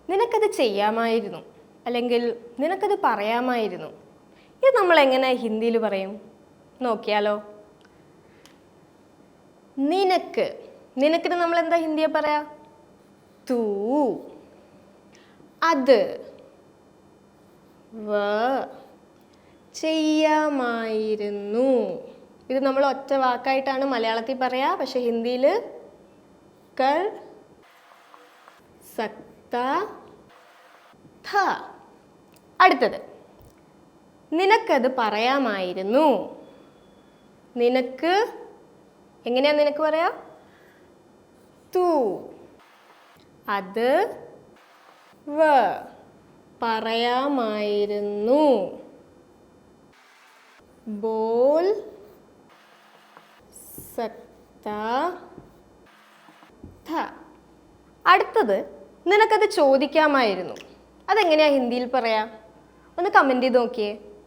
നിനക്കത് ചെയ്യാമായിരുന്നു, അല്ലെങ്കിൽ നിനക്കത് പറയാമായിരുന്നു. ഇത് നമ്മൾ എങ്ങനെ ഹിന്ദിയിൽ പറയും നോക്കിയാലോ? നിനക്ക്, നിനക്കിന് നമ്മൾ എന്താ ഹിന്ദിയെ പറയാ? തൂ. അത്, വ. ചെയ്യാമായിരുന്നു. ഇത് നമ്മൾ ഒറ്റ വാക്കായിട്ടാണ് മലയാളത്തിൽ പറയാ, പക്ഷെ ഹിന്ദിയിൽ കർ സക്താ ഥ. അടുത്തത്, നിനക്കത് പറയാമായിരുന്നു. നിനക്ക് എങ്ങനെയാ നിനക്ക് പറയാ? തൂ. അത്, വ. പറയാമായിരുന്നു. ബോൽ സക്താ ഥ. അടുത്തത്, നിനക്കത് ചോദിക്കാമായിരുന്നു. അതെങ്ങനെയാ ഹിന്ദിയിൽ പറയാ? ഒന്ന് കമൻറ്റ് ചെയ്ത് നോക്കിയേ.